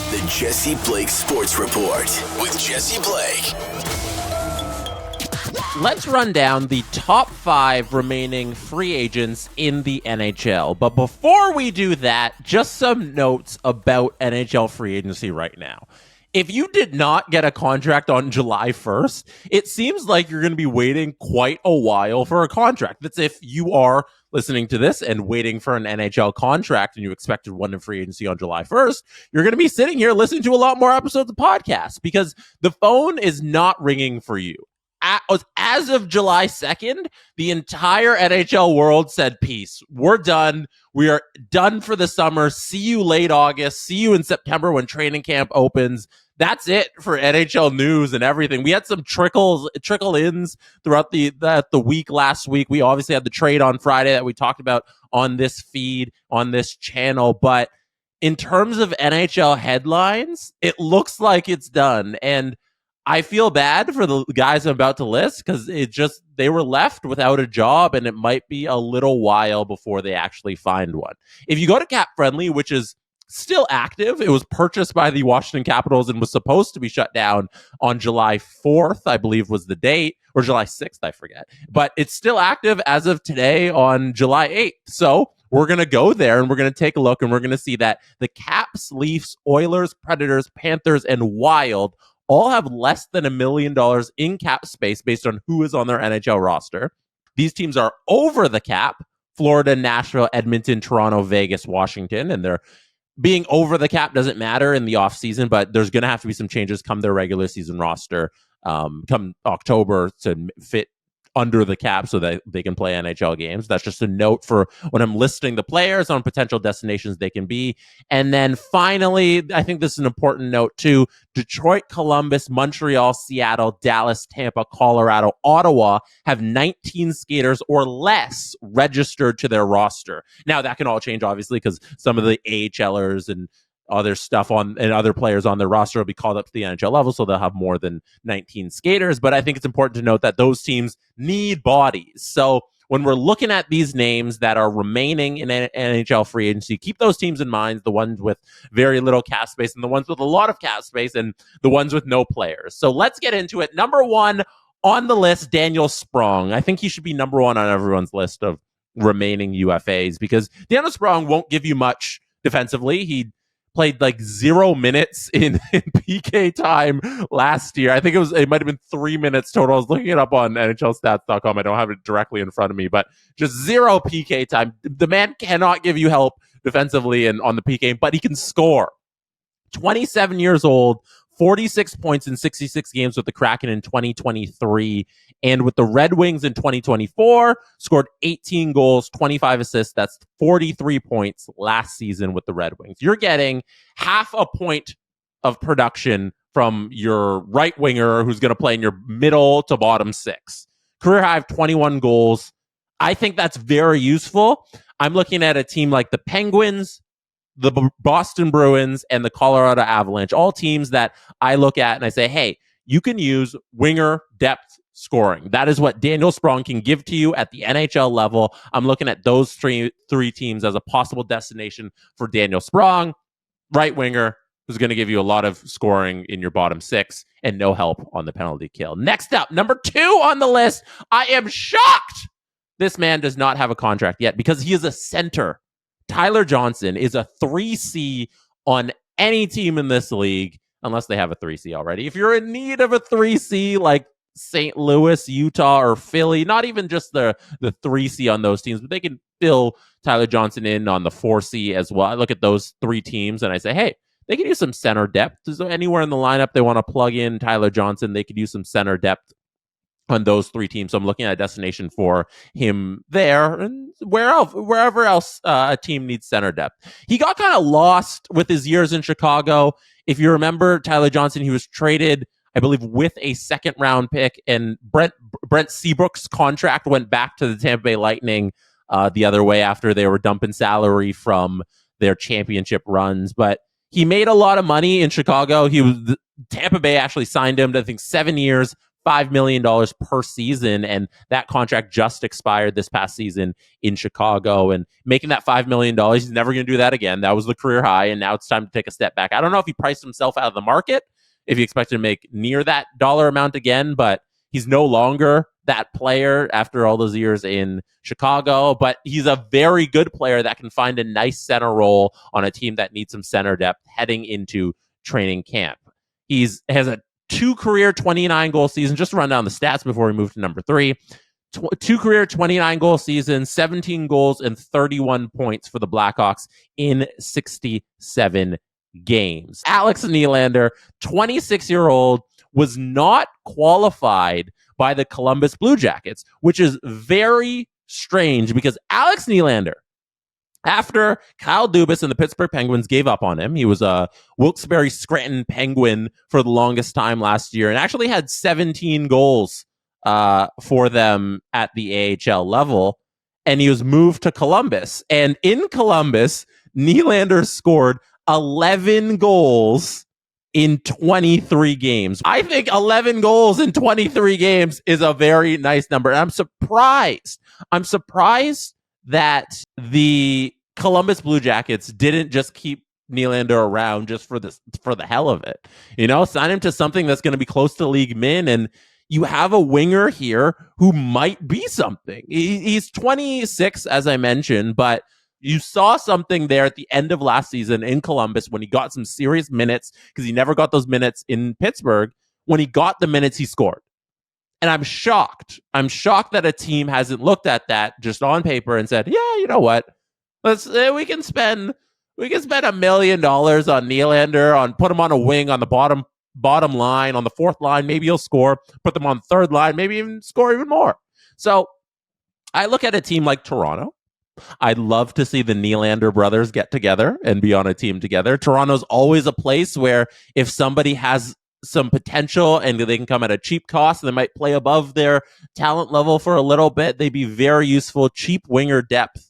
The Jesse Blake Sports Report with Jesse Blake. Let's run down the top 5 remaining free agents in the NHL. But before we do that, just some notes about NHL free agency right now. If you did not get a contract on July 1st, it seems like you're going to be waiting quite a while for a contract. That's if you are listening to this and waiting for an NHL contract and you expected one in free agency on July 1st, you're going to be sitting here listening to a lot more episodes of podcasts because the phone is not ringing for you. As of July 2nd, the entire NHL world said, peace. We're done. We are done for the summer. See you late August. See you in September when training camp opens. That's it for NHL news and everything. We had some trickle-ins throughout the week last week. We obviously had the trade on Friday that we talked about on this feed, on this channel. But in terms of NHL headlines, it looks like it's done. And I feel bad for the guys I'm about to list because they were left without a job and it might be a little while before they actually find one. If you go to Cap Friendly, which is still active, it was purchased by the Washington Capitals and was supposed to be shut down on July 4th, I believe was the date, or July 6th, I forget. But it's still active as of today on July 8th. So we're going to go there and we're going to take a look and we're going to see that the Caps, Leafs, Oilers, Predators, Panthers, and Wild all have less than $1 million in cap space based on who is on their NHL roster. These teams are over the cap: Florida, Nashville, Edmonton, Toronto, Vegas, Washington. And they're being over the cap doesn't matter in the offseason, but there's going to have to be some changes come their regular season roster come October to fit under the cap so that they can play NHL games. That's just a note for when I'm listing the players on potential destinations they can be. And then finally, I think this is an important note too: Detroit, Columbus, Montreal, Seattle, Dallas, Tampa, Colorado, Ottawa have 19 skaters or less registered to their roster. Now that can all change obviously because some of the AHLers and other stuff and other players on their roster will be called up to the NHL level, so they'll have more than 19 skaters. But I think it's important to note that those teams need bodies. So when we're looking at these names that are remaining in NHL free agency, keep those teams in mind, the ones with very little cap space and the ones with a lot of cap space and the ones with no players. So let's get into it. Number 1 on the list, Daniel Sprong. I think he should be number 1 on everyone's list of remaining UFAs because Daniel Sprong won't give you much defensively. He played like 0 minutes in PK time last year. I think it might have been 3 minutes total. I was looking it up on NHLstats.com. I don't have it directly in front of me, but just 0 PK time. The man cannot give you help defensively and on the PK, but he can score. 27 years old, 46 points in 66 games with the Kraken in 2023. And with the Red Wings in 2024, scored 18 goals, 25 assists. That's 43 points last season with the Red Wings. You're getting half a point of production from your right winger who's going to play in your middle to bottom 6. Career high of 21 goals. I think that's very useful. I'm looking at a team like the Penguins, the Boston Bruins, and the Colorado Avalanche, all teams that I look at and I say, hey, you can use winger depth scoring. That is what Daniel Sprong can give to you at the NHL level. I'm looking at those three teams as a possible destination for Daniel Sprong, right winger, who's going to give you a lot of scoring in your bottom 6 and no help on the penalty kill. Next up, number 2 on the list. I am shocked this man does not have a contract yet because he is a center. Tyler Johnson is a 3C on any team in this league, unless they have a 3C already. If you're in need of a 3C like St. Louis, Utah, or Philly, not even just the 3C on those teams, but they can fill Tyler Johnson in on the 4C as well. I look at those 3 teams and I say, hey, they could use some center depth. Is there anywhere in the lineup they want to plug in Tyler Johnson? They could use some center depth on those 3 teams. So I'm looking at a destination for him there and wherever else a team needs center depth. He got kind of lost with his years in Chicago. If you remember Tyler Johnson, he was traded, I believe, with a 2nd round pick, and Brent Seabrook's contract went back to the Tampa Bay Lightning the other way after they were dumping salary from their championship runs. But he made a lot of money in Chicago. Tampa Bay actually signed him to, I think, 7 years, $5 million per season, and that contract just expired this past season in Chicago. And making that $5 million, he's never going to do that again. That was the career high, and now it's time to take a step back. I don't know if he priced himself out of the market, if he expected to make near that dollar amount again, but he's no longer that player after all those years in Chicago. But he's a very good player that can find a nice center role on a team that needs some center depth heading into training camp. Has a 2 career 29 goal season. Just to run down the stats before we move to number 3. 2 career 29 goal seasons, 17 goals and 31 points for the Blackhawks in 67 games. Alex Nylander, 26-year-old, was not qualified by the Columbus Blue Jackets, which is very strange because Alex Nylander, after Kyle Dubas and the Pittsburgh Penguins gave up on him, he was a Wilkes-Barre Scranton Penguin for the longest time last year and actually had 17 goals for them at the AHL level. And he was moved to Columbus. And in Columbus, Nylander scored 11 goals in 23 games. I think 11 goals in 23 games is a very nice number. And I'm surprised that the Columbus Blue Jackets didn't just keep Nylander around just for the hell of it. Sign him to something that's going to be close to league min, and you have a winger here who might be something. He's 26, as I mentioned, but you saw something there at the end of last season in Columbus when he got some serious minutes, because he never got those minutes in Pittsburgh. When he got the minutes, he scored. And I'm shocked. That a team hasn't looked at that just on paper and said, yeah, you know what? We can spend $1 million on Nylander, put him on a wing on the bottom line, on the fourth line, maybe he'll score. Put them on the third line, maybe even score even more. So I look at a team like Toronto. I'd love to see the Nylander brothers get together and be on a team together. Toronto's always a place where if somebody has some potential and they can come at a cheap cost, they might play above their talent level for a little bit. They'd be very useful. Cheap winger depth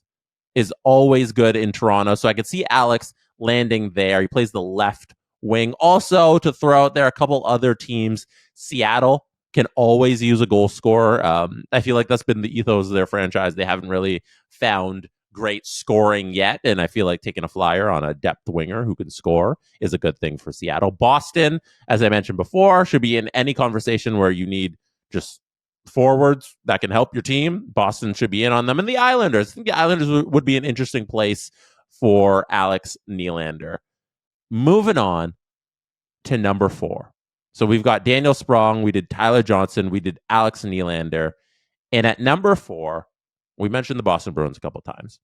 is always good in Toronto. So I could see Alex landing there. He plays the left wing. Also, to throw out there a couple other teams, Seattle can always use a goal scorer. I feel like that's been the ethos of their franchise. They haven't really found great scoring yet, and I feel like taking a flyer on a depth winger who can score is a good thing for Seattle. Boston, as I mentioned before, should be in any conversation where you need just forwards that can help your team. Boston should be in on them. And the Islanders, I think the Islanders would be an interesting place for Alex Nylander. Moving on to number 4. So we've got Daniel Sprong, we did Tyler Johnson, we did Alex Nylander. And at number 4, we mentioned the Boston Bruins a couple times.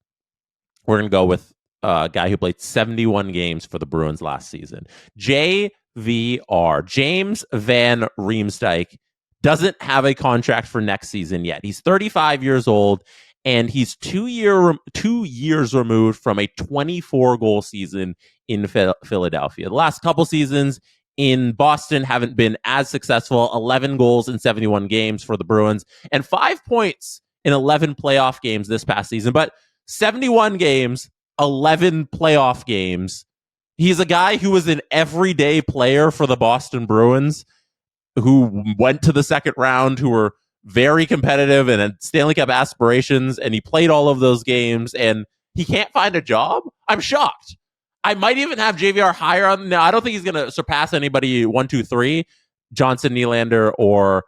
We're going to go with a guy who played 71 games for the Bruins last season. JVR, James Van Riemsdyk, doesn't have a contract for next season yet. He's 35 years old, and he's 2 years removed from a 24-goal season in Philadelphia. The last couple seasons in Boston haven't been as successful. 11 goals in 71 games for the Bruins, and 5 points in 11 playoff games this past season. But 71 games, 11 playoff games. He's a guy who was an everyday player for the Boston Bruins, who went to the second round, who were very competitive and had Stanley Cup aspirations, and he played all of those games, and he can't find a job? I'm shocked. I might even have JVR higher on. Now, I don't think he's going to surpass anybody 1, 2, 3, Johnson, Nylander, or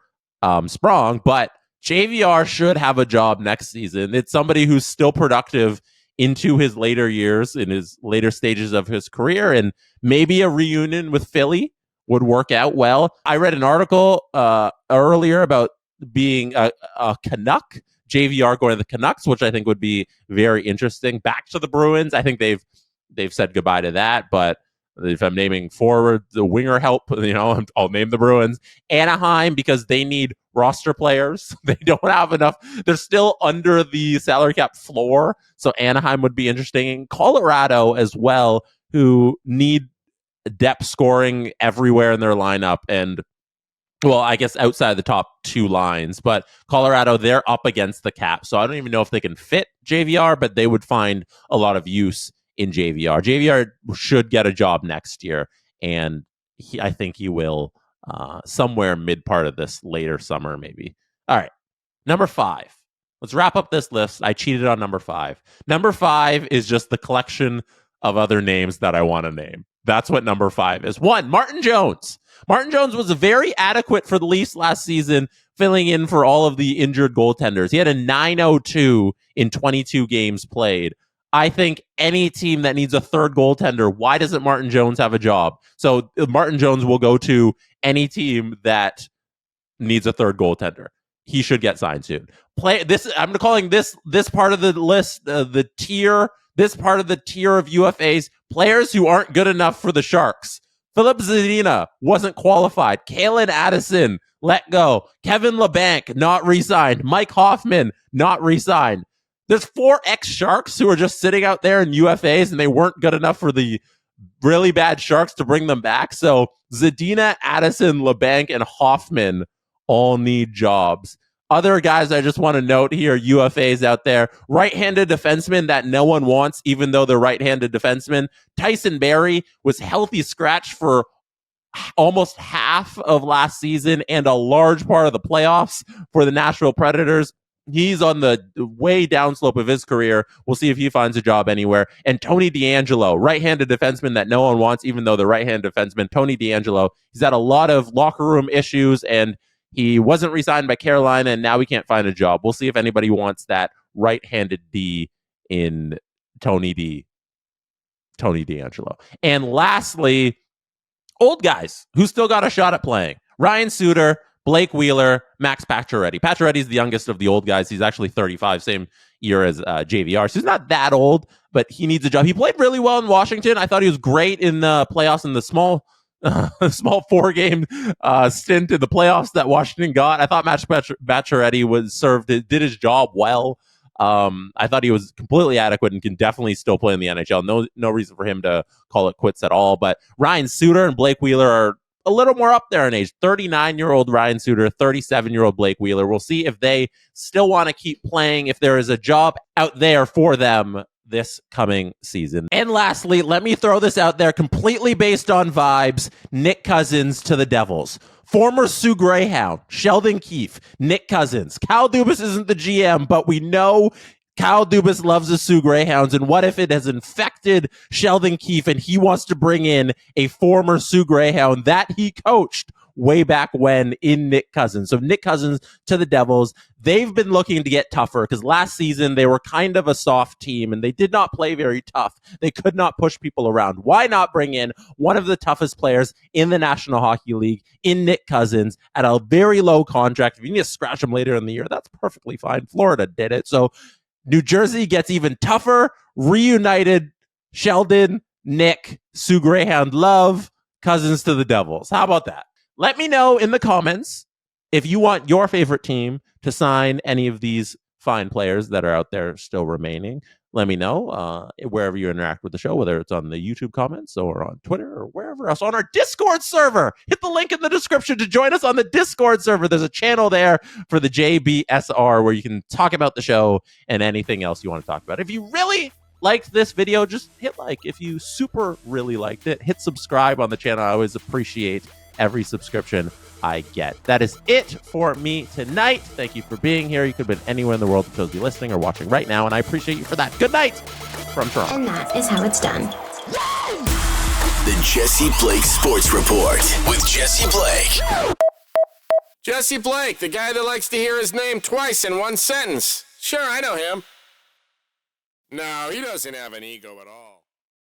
Sprong, but JVR should have a job next season. It's somebody who's still productive into his later years, in his later stages of his career, and maybe a reunion with Philly would work out well. I read an article earlier about being a Canuck, JVR going to the Canucks, which I think would be very interesting. Back to the Bruins, I think they've said goodbye to that, but if I'm naming forward, the winger help, I'll name the Bruins. Anaheim, because they need roster players. They don't have enough. They're still under the salary cap floor, so Anaheim would be interesting. Colorado as well, who need depth scoring everywhere in their lineup, and well, I guess outside the top 2 lines, but Colorado, they're up against the cap, so I don't even know if they can fit JVR, but they would find a lot of use in JVR. JVR should get a job next year, and I think he will somewhere mid part of this later summer, maybe. All right, number 5. Let's wrap up this list. I cheated on number 5. Number 5 is just the collection of other names that I want to name. That's what number 5 is. 1, Martin Jones. Martin Jones was very adequate for the Leafs last season, filling in for all of the injured goaltenders. He had a .902 in 22 games played. I think any team that needs a third goaltender, why doesn't Martin Jones have a job? So Martin Jones will go to any team that needs a third goaltender. He should get signed soon. I'm calling this part of the list the tier. This part of the tier of UFAs, players who aren't good enough for the Sharks. Philip Zadina wasn't qualified. Kalen Addison let go. Kevin LeBanc not re-signed. Mike Hoffman not re-signed. There's 4 ex-Sharks who are just sitting out there in UFAs, and they weren't good enough for the really bad Sharks to bring them back. So Zadina, Addison, LeBanc, and Hoffman all need jobs. Other guys I just want to note here, UFAs out there, right-handed defenseman that no one wants, even though they're right-handed defensemen. Tyson Barrie was healthy scratch for almost half of last season and a large part of the playoffs for the Nashville Predators. He's on the way downslope of his career. We'll see if he finds a job anywhere. And Tony DeAngelo, right-handed defenseman that no one wants, even though the right-handed defenseman, Tony DeAngelo, he's had a lot of locker room issues, and he wasn't re-signed by Carolina, and now he can't find a job. We'll see if anybody wants that right-handed D in Tony DeAngelo. And lastly, old guys who still got a shot at playing. Ryan Suter, Blake Wheeler, Max Pacioretty. Pacioretty's the youngest of the old guys. He's actually 35, same year as JVR. So he's not that old, but he needs a job. He played really well in Washington. I thought he was great in the playoffs in the small 4-game stint in the playoffs that Washington got. I thought Max Pacioretty did his job well. I thought he was completely adequate and can definitely still play in the NHL. No reason for him to call it quits at all. But Ryan Suter and Blake Wheeler are a little more up there in age. 39-year-old Ryan Suter, 37-year-old Blake Wheeler. We'll see if they still want to keep playing, if there is a job out there for them this coming season. And lastly, let me throw this out there completely based on vibes. Nick Cousins to the Devils. Former Sioux Greyhound, Sheldon Keefe, Nick Cousins. Kyle Dubas isn't the GM, but we know Kyle Dubas loves the Sioux Greyhounds, and what if it has infected Sheldon Keefe and he wants to bring in a former Sioux Greyhound that he coached way back when in Nick Cousins. So Nick Cousins to the Devils. They've been looking to get tougher because last season they were kind of a soft team and they did not play very tough. They could not push people around. Why not bring in one of the toughest players in the National Hockey League in Nick Cousins at a very low contract? If you need to scratch him later in the year, that's perfectly fine. Florida did it. So New Jersey gets even tougher. Reunited Sheldon, Nick, Sioux Greyhound love, Cousins to the Devils. How about that? Let me know in the comments if you want your favorite team to sign any of these fine players that are out there still remaining. Let me know wherever you interact with the show, whether it's on the YouTube comments or on Twitter or wherever else, on our Discord server. Hit the link in the description to join us on the Discord server. There's a channel there for the JBSR where you can talk about the show and anything else you want to talk about. If you really liked this video, just hit like. If you super really liked it, hit subscribe on the channel. I always appreciate every subscription I get. That is it for me tonight. Thank you for being here. You could have been anywhere in the world, but chose to be listening or watching right now, and I appreciate you for that. Good night from Toronto. And that is how it's done. The Jesse Blake Sports Report with Jesse Blake. Jesse Blake, the guy that likes to hear his name twice in one sentence. Sure, I know him. No, he doesn't have an ego at all.